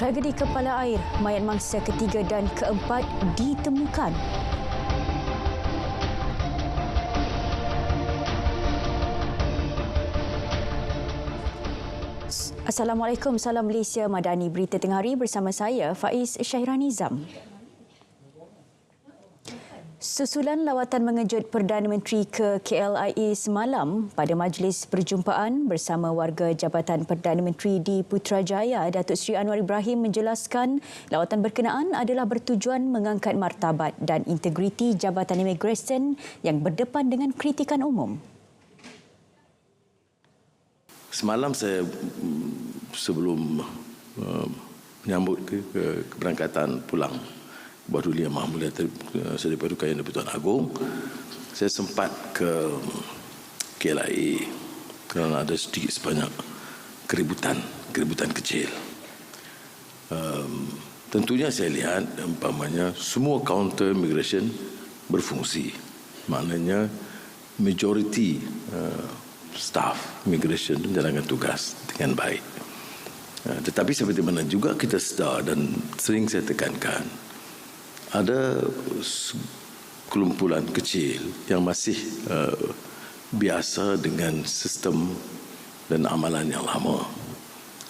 Tragedi kepala air, mayat mangsa ketiga dan keempat ditemukan. Assalamualaikum, salam Malaysia Madani. Berita tengah hari bersama saya, Faiz Syahiranizam. Susulan lawatan mengejut Perdana Menteri ke KLIA semalam pada majlis perjumpaan bersama warga Jabatan Perdana Menteri di Putrajaya, Datuk Seri Anwar Ibrahim menjelaskan lawatan berkenaan adalah bertujuan mengangkat martabat dan integriti Jabatan Imigresen yang berdepan dengan kritikan umum. Semalam saya sebelum menyambut keberangkatan pulang Badulia Mahmulia Seri Paduka Yang di-Pertuan Agong, saya sempat ke KLIA kerana ada sedikit sebanyak keributan kecil. Tentunya saya lihat umpamanya semua kaunter immigration berfungsi, maknanya majoriti staff immigration menjalankan tugas dengan baik. Tetapi seperti mana juga kita sedar dan sering saya tekankan, ada kelumpulan kecil yang masih biasa dengan sistem dan amalan yang lama.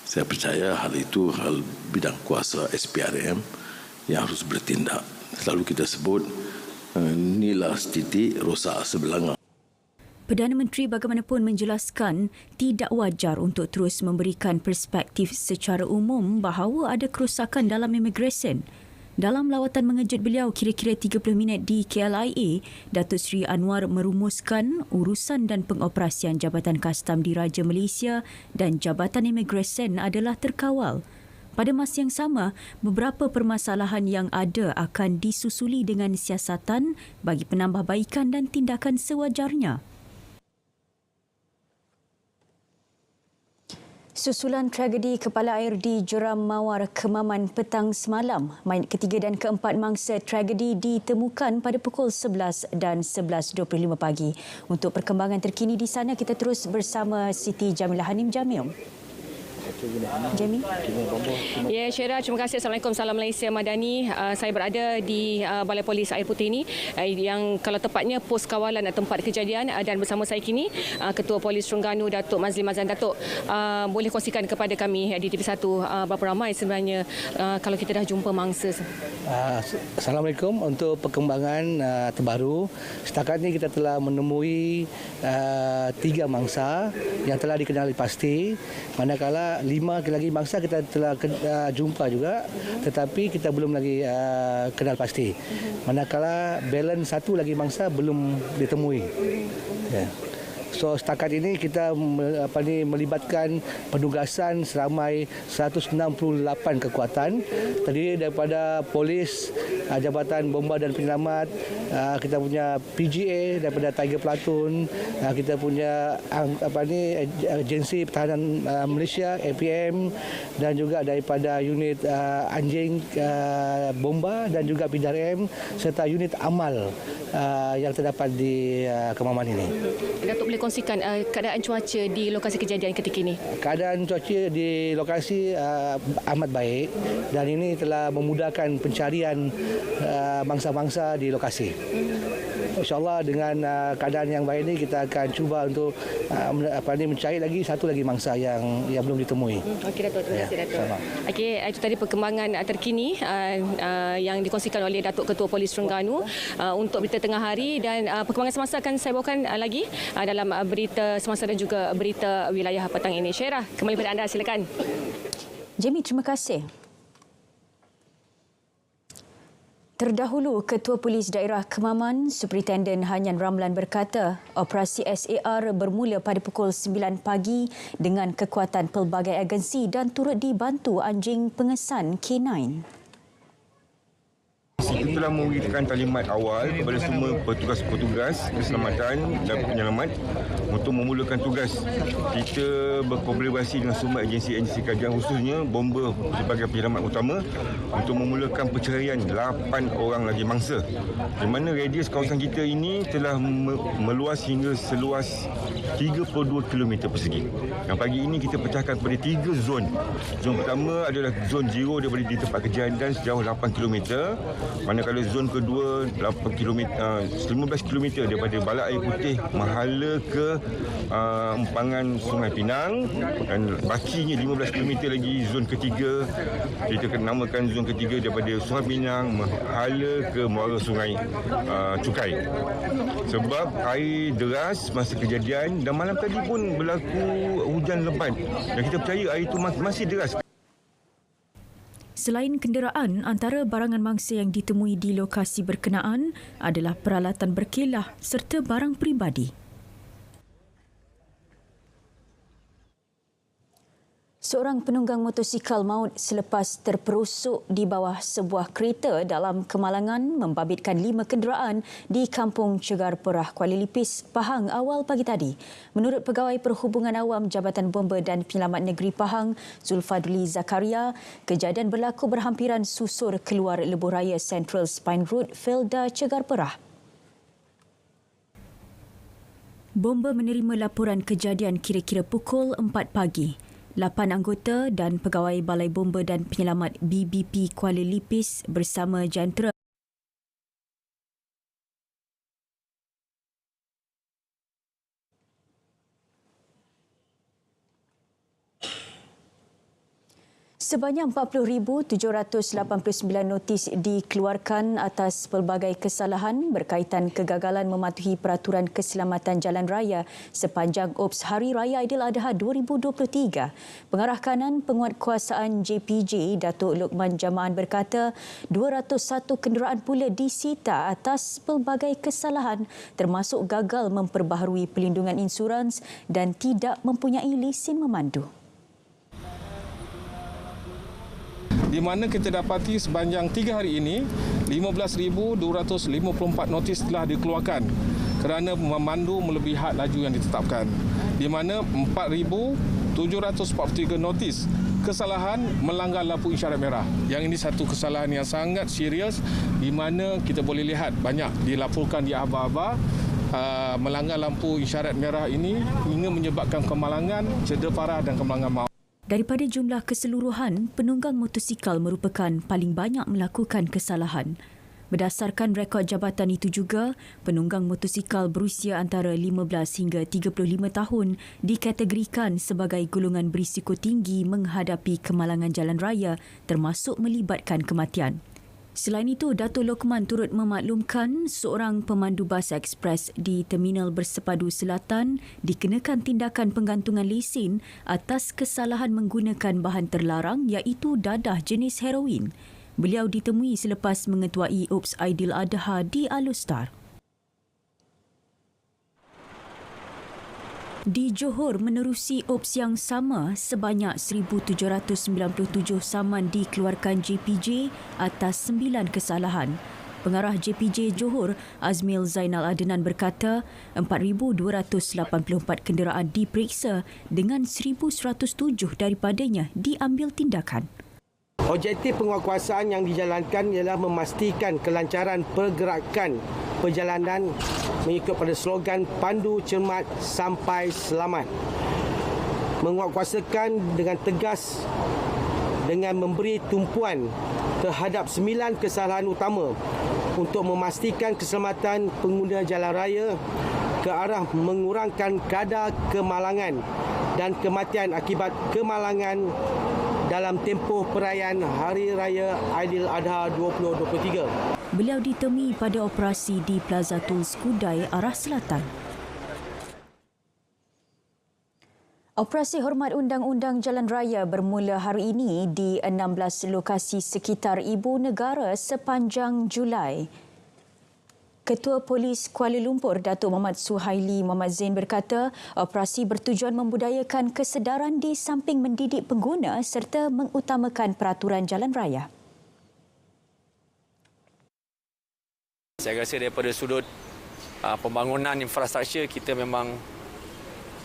Saya percaya hal itu hal bidang kuasa SPRM yang harus bertindak. Selalu kita sebut nila setitik rosak sebelanga. Perdana Menteri bagaimanapun menjelaskan tidak wajar untuk terus memberikan perspektif secara umum bahawa ada kerosakan dalam imigresen. Dalam lawatan mengejut beliau kira-kira 30 minit di KLIA, Datuk Seri Anwar merumuskan urusan dan pengoperasian Jabatan Kastam Diraja Malaysia dan Jabatan Imigresen adalah terkawal. Pada masa yang sama, beberapa permasalahan yang ada akan disusuli dengan siasatan bagi penambahbaikan dan tindakan sewajarnya. Susulan tragedi kepala air di Jeram Mawar, Kemaman petang semalam, mayat ketiga dan keempat mangsa tragedi ditemukan pada pukul 11 dan 11.25 pagi. Untuk perkembangan terkini di sana, kita terus bersama Siti Jamilah Hanim Jamil. Jamie. Ya, Syera, terima kasih. Assalamualaikum, salam Malaysia Madani. Saya berada di Balai Polis Air Putih ini yang kalau tepatnya pos kawalan tempat kejadian, dan bersama saya kini Ketua Polis Terengganu Datuk Mazlim Azlan. Datuk, boleh kongsikan kepada kami di TV1 berapa ramai sebenarnya kalau kita dah jumpa mangsa? Assalamualaikum. Untuk perkembangan terbaru, setakat ini kita telah menemui 3 mangsa yang telah dikenali pasti, manakala 5 lagi mangsa kita telah jumpa juga, tetapi kita belum lagi kenal pasti. Manakala balance 1 lagi mangsa belum ditemui. Ya. So setakat ini kita melibatkan penugasan seramai 168 kekuatan, terdiri daripada polis, Jabatan Bomba dan Penyelamat, kita punya PGA daripada Tiger Platoon, kita punya agensi pertahanan Malaysia APM, dan juga daripada unit anjing bomba dan juga PDRM serta unit amal yang terdapat di Kemaman ini. Datuk boleh kongsikan keadaan cuaca di lokasi kejadian ketika ini? Keadaan cuaca di lokasi amat baik dan ini telah memudahkan pencarian mangsa-mangsa di lokasi. InsyaAllah dengan keadaan yang baik ini kita akan cuba untuk mencari lagi satu lagi mangsa yang belum ditemui. Okey Datuk, terima kasih Datuk. Okey, itu tadi perkembangan terkini yang dikongsikan oleh Datuk Ketua Polis Terengganu untuk berita tengah hari, dan perkembangan semasa akan saya bawakan lagi dalam berita semasa dan juga berita wilayah petang ini. Syera, kembali pada anda, silakan. Jamie, terima kasih. Terdahulu, Ketua Polis Daerah Kemaman, Superintenden Hanyan Ramlan berkata, operasi SAR bermula pada pukul 9 pagi dengan kekuatan pelbagai agensi dan turut dibantu anjing pengesan K9. Kita telah memberikan talimat awal kepada semua petugas-petugas keselamatan dan penyelamat untuk memulakan tugas. Kita berkolaborasi dengan semua agensi-agensi kajian, khususnya bomba sebagai penyelamat utama, untuk memulakan pencarian 8 orang lagi mangsa. Di mana radius kawasan kita ini telah meluas hingga seluas 32 km persegi. Yang pagi ini kita pecahkan kepada 3 zon. Zon pertama adalah zon zero daripada di tempat kejadian sejauh 8 km. Manakala zon kedua 8 km, 15 km daripada Balai Air Putih Mahala ke empangan Sungai Pinang, dan bakinya 15 km lagi zon ketiga. Kita namakan zon ketiga daripada Sungai Pinang Mahala ke muara Sungai Cukai. Sebab air deras masa kejadian dan malam tadi pun berlaku hujan lebat dan kita percaya air itu masih deras. Selain kenderaan, antara barangan mangsa yang ditemui di lokasi berkenaan adalah peralatan berkelah serta barang peribadi. Seorang penunggang motosikal maut selepas terperosok di bawah sebuah kereta dalam kemalangan membabitkan 5 kenderaan di Kampung Cegar Perah, Kuala Lipis, Pahang awal pagi tadi. Menurut Pegawai Perhubungan Awam Jabatan Bomba dan Penyelamat Negeri Pahang, Zulfadli Zakaria, kejadian berlaku berhampiran susur keluar lebuh raya Central Spine Road, Felda, Cegar Perah. Bomba menerima laporan kejadian kira-kira pukul 4 pagi. 8 anggota dan pegawai Balai Bomba dan Penyelamat BBP Kuala Lipis bersama jentera sebanyak 40,789 notis dikeluarkan atas pelbagai kesalahan berkaitan kegagalan mematuhi peraturan keselamatan jalan raya sepanjang Ops Hari Raya Aidiladha 2023. Pengarah kanan Penguatkuasaan JPJ, Datuk Lokman Jamaan berkata 201 kenderaan pula disita atas pelbagai kesalahan termasuk gagal memperbaharui pelindungan insurans dan tidak mempunyai lesen memandu. Di mana kita dapati sepanjang 3 hari ini 15,254 notis telah dikeluarkan kerana memandu melebihi had laju yang ditetapkan. Di mana 4,743 notis kesalahan melanggar lampu isyarat merah. Yang ini satu kesalahan yang sangat serius di mana kita boleh lihat banyak dilaporkan di aba-aba melanggar lampu isyarat merah ini hingga menyebabkan kemalangan, cedera parah dan kemalangan maut. Daripada jumlah keseluruhan, penunggang motosikal merupakan paling banyak melakukan kesalahan. Berdasarkan rekod jabatan itu juga, penunggang motosikal berusia antara 15 hingga 35 tahun dikategorikan sebagai golongan berisiko tinggi menghadapi kemalangan jalan raya termasuk melibatkan kematian. Selain itu, Datuk Lokman turut memaklumkan seorang pemandu bas ekspres di Terminal Bersepadu Selatan dikenakan tindakan penggantungan lesen atas kesalahan menggunakan bahan terlarang iaitu dadah jenis heroin. Beliau ditemui selepas mengetuai Ops Aidiladha di Alustar. Di Johor menerusi Ops yang sama, sebanyak 1,797 saman dikeluarkan JPJ atas 9 kesalahan. Pengarah JPJ Johor, Azmil Zainal Adenan berkata, 4,284 kenderaan diperiksa dengan 1,107 daripadanya diambil tindakan. Objektif penguatkuasaan yang dijalankan ialah memastikan kelancaran pergerakan perjalanan mengikut pada slogan Pandu Cermat Sampai Selamat. Menguatkuasakan dengan tegas dengan memberi tumpuan terhadap 9 kesalahan utama untuk memastikan keselamatan pengguna jalan raya ke arah mengurangkan kadar kemalangan dan kematian akibat kemalangan dalam tempoh perayaan Hari Raya Aidiladha 2023. Beliau ditemui pada operasi di Plaza Tools Kudai, arah selatan. Operasi Hormat Undang-Undang Jalan Raya bermula hari ini di 16 lokasi sekitar ibu negara sepanjang Julai. Ketua Polis Kuala Lumpur, Datuk Muhammad Suhaili Muhammad Zain berkata, operasi bertujuan membudayakan kesedaran di samping mendidik pengguna serta mengutamakan peraturan jalan raya. Saya rasa daripada sudut pembangunan infrastruktur kita memang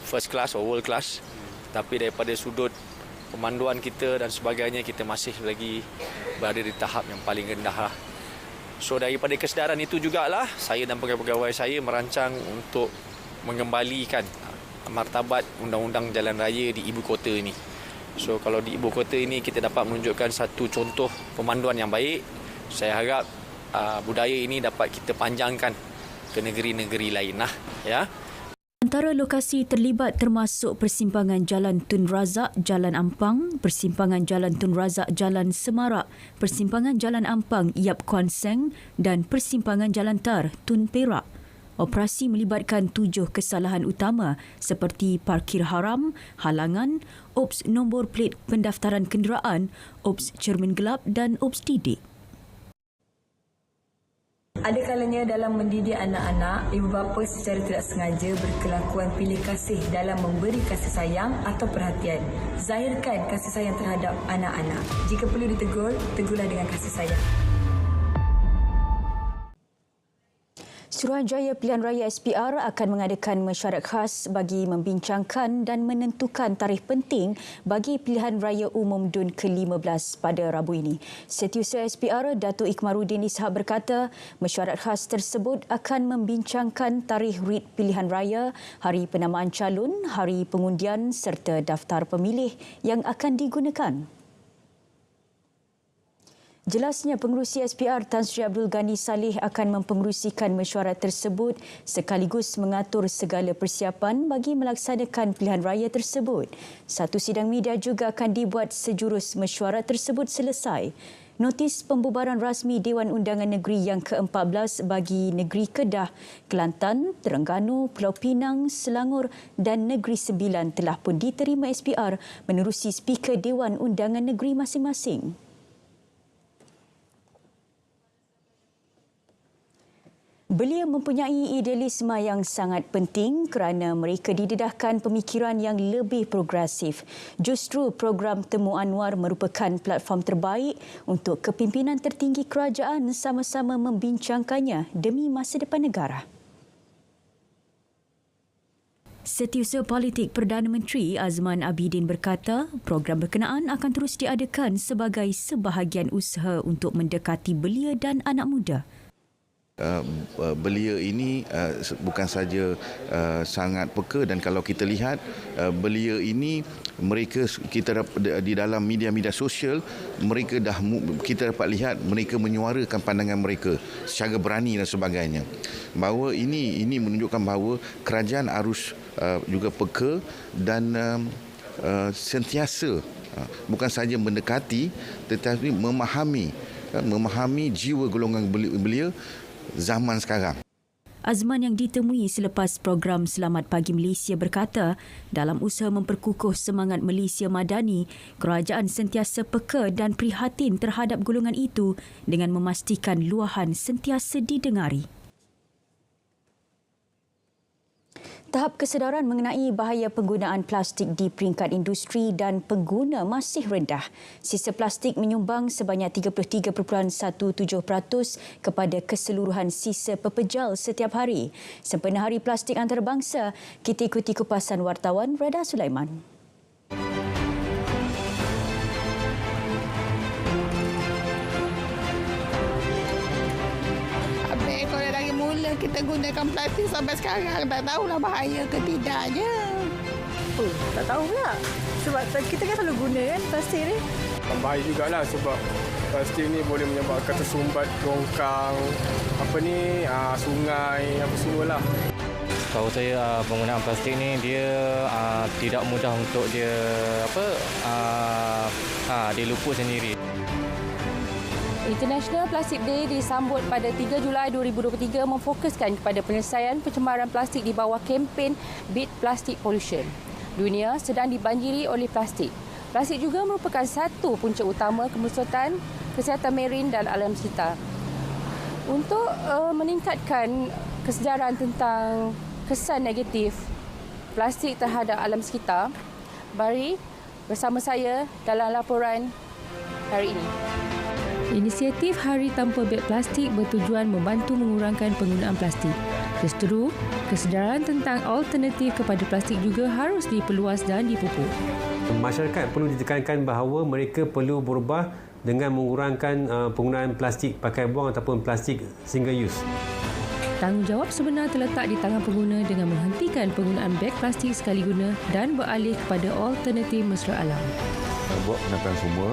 first class or world class. Tapi daripada sudut pemanduan kita dan sebagainya, kita masih lagi berada di tahap yang paling rendah lah. So daripada kesedaran itu jugalah saya dan pegawai-pegawai saya merancang untuk mengembalikan martabat undang-undang jalan raya di ibu kota ini. So kalau di ibu kota ini kita dapat menunjukkan satu contoh pemanduan yang baik, saya harap budaya ini dapat kita panjangkan ke negeri-negeri lain lah, ya. Antara lokasi terlibat termasuk persimpangan Jalan Tun Razak, Jalan Ampang, persimpangan Jalan Tun Razak, Jalan Semarak, persimpangan Jalan Ampang, Yap Kuan Seng dan persimpangan Jalan Tar, Tun Perak. Operasi melibatkan 7 kesalahan utama seperti parkir haram, halangan, ops nombor plet pendaftaran kenderaan, ops cermin gelap dan ops didik. Ada kalanya dalam mendidik anak-anak, ibu bapa secara tidak sengaja berkelakuan pilih kasih dalam memberi kasih sayang atau perhatian. Zahirkan kasih sayang terhadap anak-anak. Jika perlu ditegur, tegurlah dengan kasih sayang. Suruhanjaya Pilihan Raya SPR akan mengadakan mesyuarat khas bagi membincangkan dan menentukan tarikh penting bagi Pilihan Raya Umum DUN ke-15 pada Rabu ini. Setiausaha SPR Datuk Ikmaruddin Ishak berkata, mesyuarat khas tersebut akan membincangkan tarikh rit pilihan raya, hari penamaan calon, hari pengundian serta daftar pemilih yang akan digunakan. Jelasnya, pengerusi SPR Tan Sri Abdul Ghani Saleh akan mempengerusikan mesyuarat tersebut sekaligus mengatur segala persiapan bagi melaksanakan pilihan raya tersebut. Satu sidang media juga akan dibuat sejurus mesyuarat tersebut selesai. Notis pembubaran rasmi Dewan Undangan Negeri yang ke-14 bagi Negeri Kedah, Kelantan, Terengganu, Pulau Pinang, Selangor dan Negeri Sembilan telah pun diterima SPR menerusi Speaker Dewan Undangan Negeri masing-masing. Belia mempunyai idealisme yang sangat penting kerana mereka didedahkan pemikiran yang lebih progresif. Justru program Temu Anwar merupakan platform terbaik untuk kepimpinan tertinggi kerajaan sama-sama membincangkannya demi masa depan negara. Setiausaha Politik Perdana Menteri Azman Abidin berkata, program berkenaan akan terus diadakan sebagai sebahagian usaha untuk mendekati belia dan anak muda. Belia ini bukan saja sangat peka, dan kalau kita lihat belia ini, mereka kita di dalam media-media sosial, mereka kita dapat lihat mereka menyuarakan pandangan mereka secara berani dan sebagainya. Bahawa ini menunjukkan bahawa kerajaan harus juga peka dan sentiasa bukan saja mendekati tetapi memahami jiwa golongan belia zaman sekarang. Azman yang ditemui selepas program Selamat Pagi Malaysia berkata, dalam usaha memperkukuh semangat Malaysia Madani, kerajaan sentiasa peka dan prihatin terhadap golongan itu dengan memastikan luahan sentiasa didengari. Tahap kesedaran mengenai bahaya penggunaan plastik di peringkat industri dan pengguna masih rendah. Sisa plastik menyumbang sebanyak 33.17% kepada keseluruhan sisa pepejal setiap hari. Sempena Hari Plastik Antarabangsa, kita ikuti kupasan wartawan Reda Sulaiman. Kita gunakan plastik sampai sekarang, tak tahulah bahaya ke tidaknya. Oh, tak tahu pula. Sebab kita kan selalu guna kan plastik ni. Bahaya jugalah sebab plastik ni boleh menyebabkan tersumbat longkang, sungai, apa semualah. Tahu saya penggunaan plastik ni dia tidak mudah untuk dia dia luput sendiri. International Plastic Day disambut pada 3 Julai 2023 memfokuskan kepada penyelesaian pencemaran plastik di bawah kempen Beat Plastic Pollution. Dunia sedang dibanjiri oleh plastik. Plastik juga merupakan satu punca utama kemerosotan kesihatan marin dan alam sekitar. Untuk meningkatkan kesedaran tentang kesan negatif plastik terhadap alam sekitar, mari bersama saya dalam laporan hari ini. Inisiatif Hari Tanpa Beg Plastik bertujuan membantu mengurangkan penggunaan plastik. Seteru, kesedaran tentang alternatif kepada plastik juga harus diperluas dan dipupuk. Masyarakat perlu ditekankan bahawa mereka perlu berubah dengan mengurangkan penggunaan plastik pakai buang ataupun plastik single use. Tanggungjawab sebenar terletak di tangan pengguna dengan menghentikan penggunaan beg plastik sekali guna dan beralih kepada alternatif mesra alam. Buat penonton semua,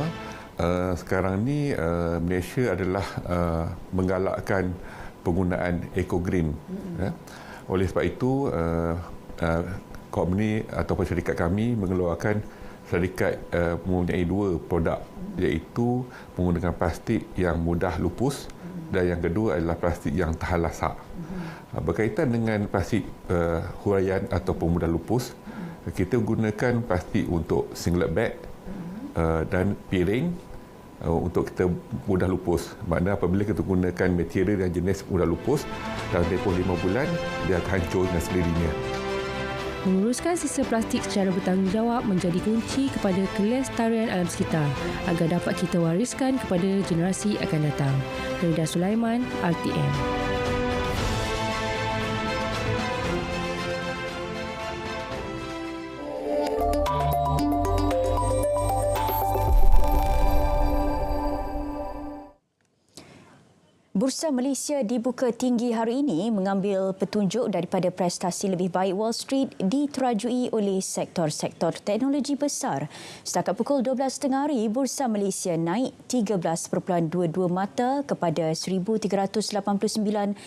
sekarang ni Malaysia adalah menggalakkan penggunaan eco-green. Oleh sebab itu, company ataupun syarikat kami mengeluarkan syarikat mempunyai 2 produk, iaitu menggunakan plastik yang mudah lupus dan yang kedua adalah plastik yang tahan lasak. Berkaitan dengan plastik huraian ataupun mudah lupus, kita gunakan plastik untuk singlet bag dan piring untuk kita mudah lupus. Maknanya apabila kita gunakan material dan jenis mudah lupus, dalam tempoh 5 bulan dia akan hancur dengan sendirinya. Menguruskan sisa plastik secara bertanggungjawab menjadi kunci kepada kelestarian alam sekitar agar dapat kita wariskan kepada generasi akan datang. Rida Sulaiman, RTM. Bursa Malaysia dibuka tinggi hari ini mengambil petunjuk daripada prestasi lebih baik Wall Street diterajui oleh sektor-sektor teknologi besar. Setakat pukul 12.30 hari, Bursa Malaysia naik 13.22 mata kepada 1,389.90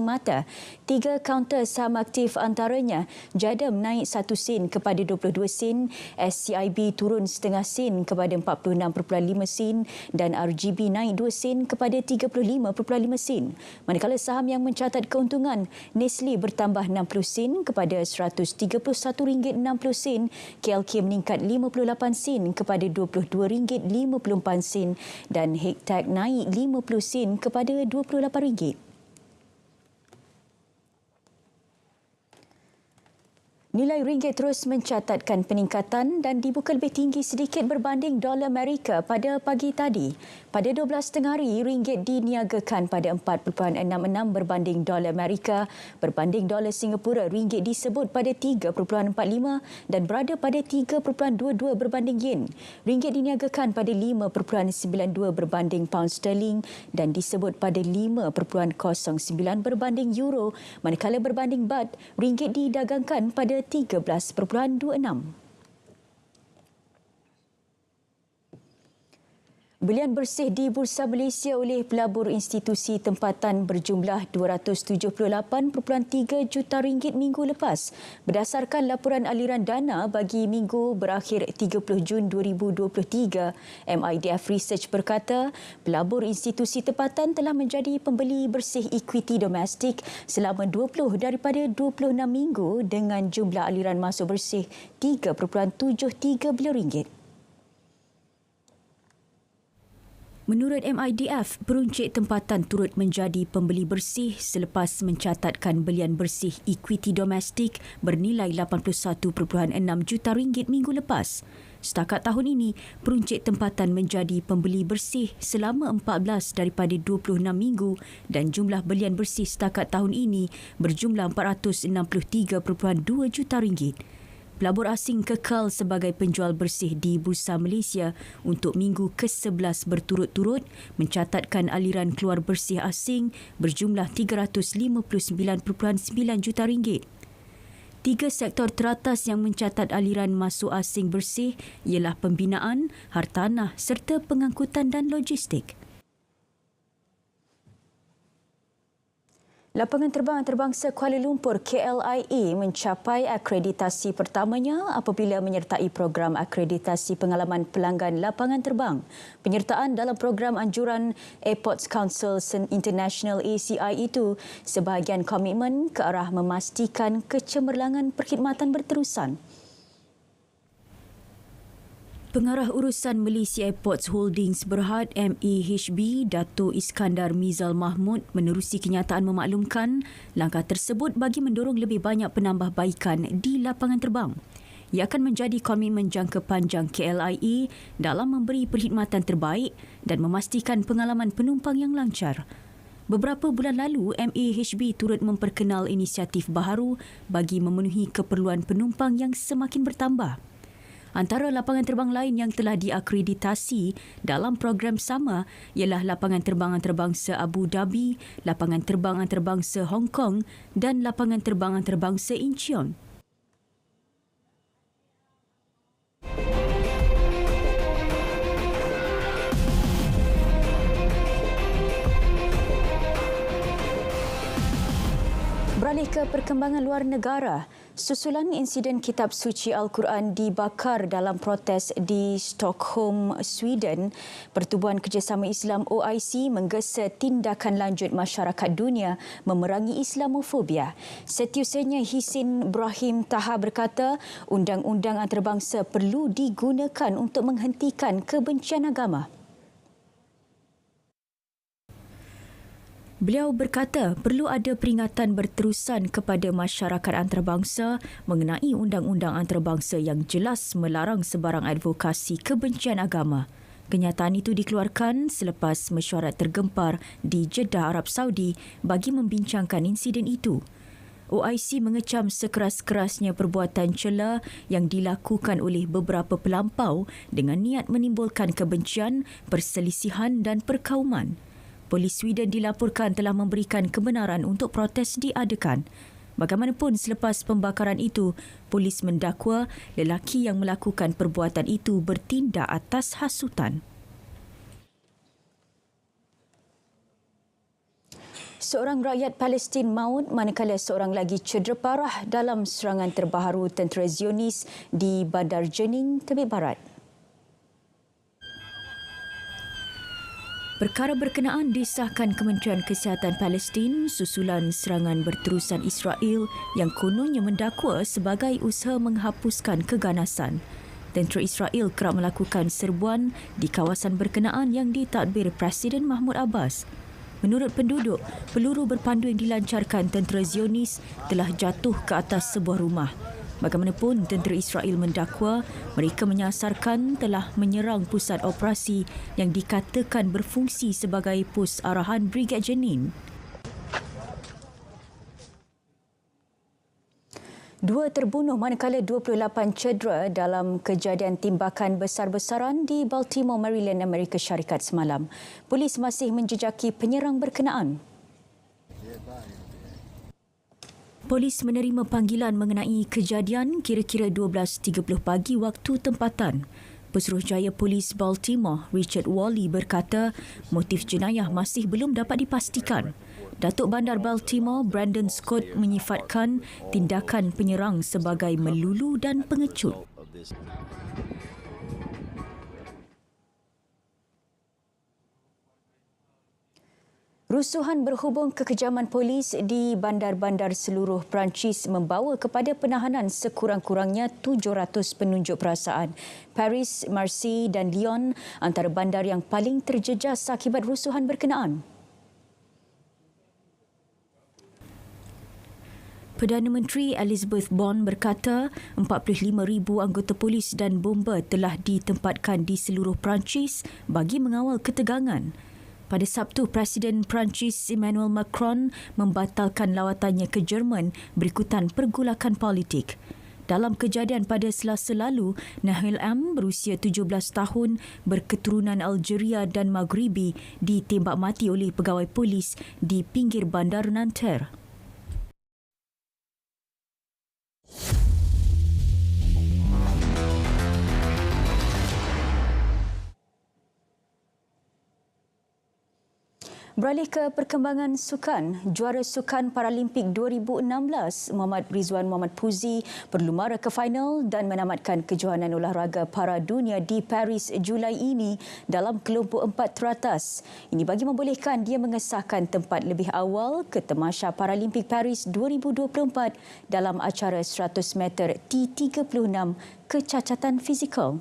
mata. 3 kaunter saham aktif antaranya Jadam naik 1 sen kepada 22 sen, SCIB turun setengah sen kepada 46.5 sen dan RGB naik 2 sen kepada 35.5 sen. Manakala saham yang mencatat keuntungan, Nestle bertambah 60 sen kepada RM131.60, KLK meningkat 58 sen kepada RM22.54 dan Hektak naik 50 sen kepada RM28. Nilai ringgit terus mencatatkan peningkatan dan dibuka lebih tinggi sedikit berbanding dolar Amerika pada pagi tadi. Pada 12.30 hari, ringgit diniagakan pada 4.66 berbanding dolar Amerika. Berbanding dolar Singapura, ringgit disebut pada 3.45 dan berada pada 3.22 berbanding yen. Ringgit diniagakan pada 5.92 berbanding pound sterling dan disebut pada 5.09 berbanding euro. Manakala berbanding baht, ringgit didagangkan pada 13.26. Belian bersih di Bursa Malaysia oleh pelabur institusi tempatan berjumlah 278.3 juta ringgit minggu lepas. Berdasarkan laporan aliran dana bagi minggu berakhir 30 Jun 2023, MIDF Research berkata pelabur institusi tempatan telah menjadi pembeli bersih equity domestik selama 20 daripada 26 minggu dengan jumlah aliran masuk bersih 3.73 bilion ringgit. Menurut MIDF, peruncit tempatan turut menjadi pembeli bersih selepas mencatatkan belian bersih equity domestik bernilai 81.6 juta ringgit minggu lepas. Setakat tahun ini, peruncit tempatan menjadi pembeli bersih selama 14 daripada 26 minggu dan jumlah belian bersih setakat tahun ini berjumlah 463.2 juta ringgit. Pelabur asing kekal sebagai penjual bersih di Bursa Malaysia untuk minggu ke-11 berturut-turut mencatatkan aliran keluar bersih asing berjumlah 359.9 juta ringgit. 3 sektor teratas yang mencatat aliran masuk asing bersih ialah pembinaan, hartanah serta pengangkutan dan logistik. Lapangan terbang antarabangsa Kuala Lumpur KLIA mencapai akreditasi pertamanya apabila menyertai program akreditasi pengalaman pelanggan lapangan terbang. Penyertaan dalam program anjuran Airports Council International ACI itu sebahagian komitmen ke arah memastikan kecemerlangan perkhidmatan berterusan. Pengarah Urusan Malaysia Airports Holdings Berhad MEHB Dato' Iskandar Mizal Mahmud menerusi kenyataan memaklumkan langkah tersebut bagi mendorong lebih banyak penambahbaikan di lapangan terbang. Ia akan menjadi komitmen jangka panjang KLIA dalam memberi perkhidmatan terbaik dan memastikan pengalaman penumpang yang lancar. Beberapa bulan lalu, MAHB turut memperkenal inisiatif baharu bagi memenuhi keperluan penumpang yang semakin bertambah. Antara lapangan terbang lain yang telah diakreditasi dalam program sama ialah lapangan terbang antarabangsa Abu Dhabi, lapangan terbang antarabangsa Hong Kong dan lapangan terbang antarabangsa Incheon. Beralih ke perkembangan luar negara, susulan insiden kitab suci Al-Quran dibakar dalam protes di Stockholm, Sweden, Pertubuhan Kerjasama Islam OIC menggesa tindakan lanjut masyarakat dunia memerangi Islamofobia. Setiausaha Hisin Ibrahim Taha berkata, undang-undang antarabangsa perlu digunakan untuk menghentikan kebencian agama. Beliau berkata perlu ada peringatan berterusan kepada masyarakat antarabangsa mengenai undang-undang antarabangsa yang jelas melarang sebarang advokasi kebencian agama. Kenyataan itu dikeluarkan selepas mesyuarat tergempar di Jeddah, Arab Saudi bagi membincangkan insiden itu. OIC mengecam sekeras-kerasnya perbuatan cela yang dilakukan oleh beberapa pelampau dengan niat menimbulkan kebencian, perselisihan dan perkauman. Polis Sweden dilaporkan telah memberikan kebenaran untuk protes diadakan. Bagaimanapun selepas pembakaran itu, polis mendakwa lelaki yang melakukan perbuatan itu bertindak atas hasutan. Seorang rakyat Palestin maut manakala seorang lagi cedera parah dalam serangan terbaru tentera Zionis di Bandar Jenin, Tebet Barat. Perkara berkenaan disahkan Kementerian Kesihatan Palestin susulan serangan berterusan Israel yang kononnya mendakwa sebagai usaha menghapuskan keganasan. Tentera Israel kerap melakukan serbuan di kawasan berkenaan yang ditadbir Presiden Mahmud Abbas. Menurut penduduk, peluru berpandu yang dilancarkan tentera Zionis telah jatuh ke atas sebuah rumah. Bagaimanapun, tentera Israel mendakwa mereka menyasarkan telah menyerang pusat operasi yang dikatakan berfungsi sebagai pos arahan Brigad Jenin. 2 terbunuh manakala 28 cedera dalam kejadian timbakan besar-besaran di Baltimore, Maryland, Amerika Syarikat semalam. Polis masih menjejaki penyerang berkenaan. Polis menerima panggilan mengenai kejadian kira-kira 12.30 pagi waktu tempatan. Pesuruhjaya Polis Baltimore, Richard Wally berkata motif jenayah masih belum dapat dipastikan. Datuk Bandar Baltimore, Brandon Scott menyifatkan tindakan penyerang sebagai melulu dan pengecut. Rusuhan berhubung kekejaman polis di bandar-bandar seluruh Perancis membawa kepada penahanan sekurang-kurangnya 700 penunjuk perasaan. Paris, Marseille dan Lyon antara bandar yang paling terjejas akibat rusuhan berkenaan. Perdana Menteri Elizabeth Bond berkata 45,000 anggota polis dan bomba telah ditempatkan di seluruh Perancis bagi mengawal ketegangan. Pada Sabtu, Presiden Perancis Emmanuel Macron membatalkan lawatannya ke Jerman berikutan pergolakan politik. Dalam kejadian pada Selasa lalu, Nahil M berusia 17 tahun berketurunan Algeria dan Maghribi ditembak mati oleh pegawai polis di pinggir bandar Nanterre. Beralih ke perkembangan sukan, juara Sukan Paralimpik 2016 Muhammad Rizwan Muhammad Puzi berlumara ke final dan menamatkan kejohanan olahraga para dunia di Paris Julai ini dalam kelompok 4 teratas. Ini bagi membolehkan dia mengesahkan tempat lebih awal ke Tamasya Paralimpik Paris 2024 dalam acara 100 meter T36 kecacatan fizikal.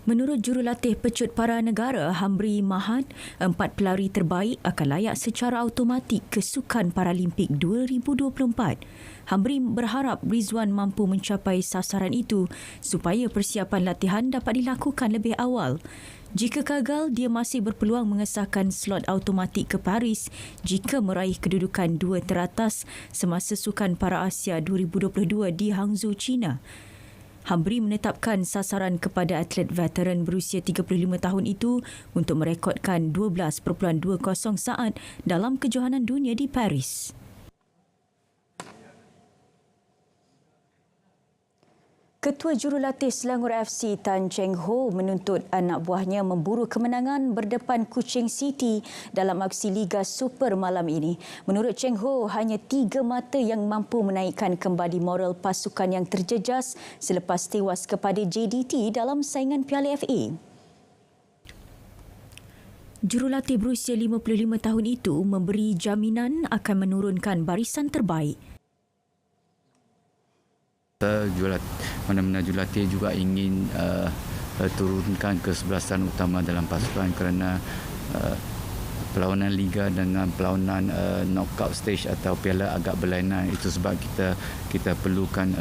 Menurut jurulatih pecut para negara Hamri Mahad, 4 pelari terbaik akan layak secara automatik ke Sukan Paralimpik 2024. Hamri berharap Rizwan mampu mencapai sasaran itu supaya persiapan latihan dapat dilakukan lebih awal. Jika gagal, dia masih berpeluang mengesahkan slot automatik ke Paris jika meraih kedudukan 2 teratas semasa Sukan Para Asia 2022 di Hangzhou, China. Hamri menetapkan sasaran kepada atlet veteran berusia 35 tahun itu untuk merekodkan 12.20 saat dalam kejohanan dunia di Paris. Ketua Jurulatih Selangor FC Tan Cheng Ho menuntut anak buahnya memburu kemenangan berdepan Kuching City dalam aksi Liga Super malam ini. Menurut Cheng Ho, hanya 3 mata yang mampu menaikkan kembali moral pasukan yang terjejas selepas tewas kepada JDT dalam saingan Piala FA. Jurulatih berusia 55 tahun itu memberi jaminan akan menurunkan barisan terbaik. Mana-mana jurulatih juga ingin turunkan kesebelasan utama dalam pasukan kerana perlawanan liga dengan perlawanan knockout stage atau piala agak berlainan. Itu sebab kita perlukan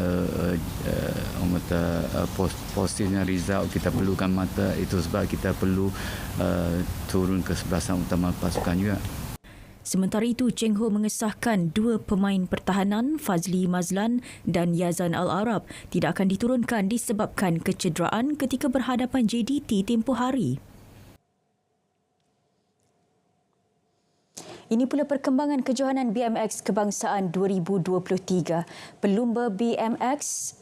positif result, kita perlukan mata. Itu sebab kita perlu turun kesebelasan utama pasukan juga. Sementara itu, Cheng Ho mengesahkan 2 pemain pertahanan, Fazli Mazlan dan Yazan Al-Arab, tidak akan diturunkan disebabkan kecederaan ketika berhadapan JDT tempoh hari. Ini pula perkembangan kejohanan BMX Kebangsaan 2023. Pelumba BMX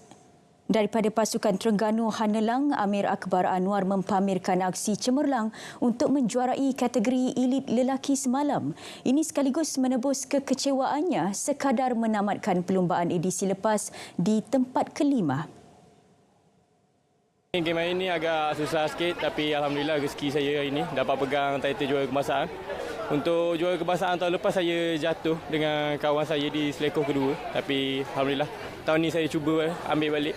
daripada pasukan Terengganu Hanelang, Amir Akbar Anwar mempamerkan aksi cemerlang untuk menjuarai kategori elit lelaki semalam. Ini sekaligus menebus kekecewaannya sekadar menamatkan perlumbaan edisi lepas di tempat kelima. Game hari ini agak susah sikit, tapi Alhamdulillah rezeki saya hari ini dapat pegang title juara kebangsaan. Untuk juara kebangsaan tahun lepas saya jatuh dengan kawan saya di selekoh kedua, tapi Alhamdulillah tahun ini saya cuba ambil balik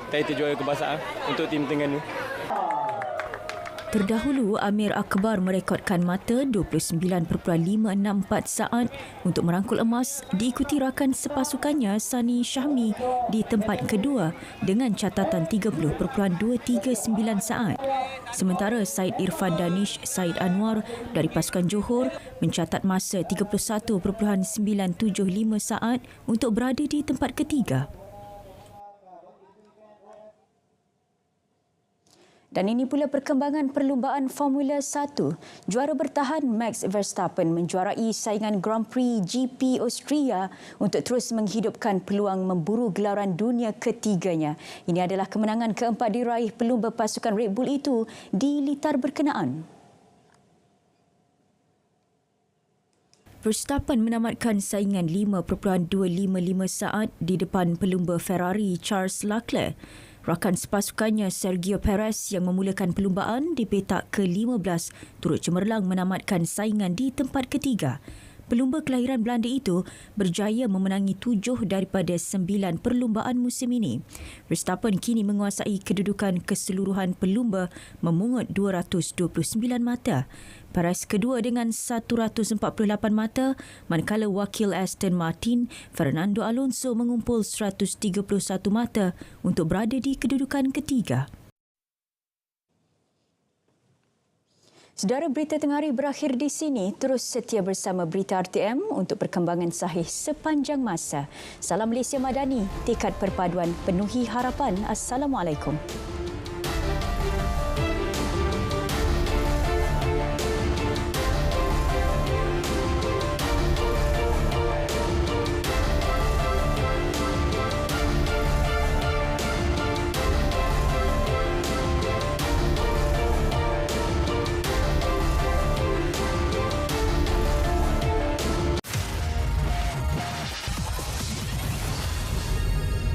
title juara kebangsaan untuk tim Terengganu. Terdahulu, Amir Akbar merekodkan mata 29.564 saat untuk merangkul emas, diikuti rakan sepasukannya Sani Syahmi di tempat kedua dengan catatan 30.239 saat. Sementara Said Irfan Danish Said Anwar dari pasukan Johor mencatat masa 31.975 saat untuk berada di tempat ketiga. Dan ini pula perkembangan perlumbaan Formula 1. Juara bertahan Max Verstappen menjuarai saingan Grand Prix GP Austria untuk terus menghidupkan peluang memburu gelaran dunia ketiganya. Ini adalah kemenangan keempat diraih pelumba pasukan Red Bull itu di litar berkenaan. Verstappen menamatkan saingan 5.255 saat di depan pelumba Ferrari Charles Leclerc. Rakan sepasukannya Sergio Perez yang memulakan perlumbaan di petak ke-15 turut cemerlang menamatkan saingan di tempat ketiga. Pelumba kelahiran Belanda itu berjaya memenangi 7 daripada 9 perlumbaan musim ini. Verstappen kini menguasai kedudukan keseluruhan pelumba memungut 229 mata. Perez kedua dengan 148 mata, manakala wakil Aston Martin, Fernando Alonso mengumpul 131 mata untuk berada di kedudukan ketiga. Saudara, berita tengah hari berakhir di sini. Terus setia bersama Berita RTM untuk perkembangan sahih sepanjang masa. Salam Malaysia Madani, tekad perpaduan penuhi harapan. Assalamualaikum.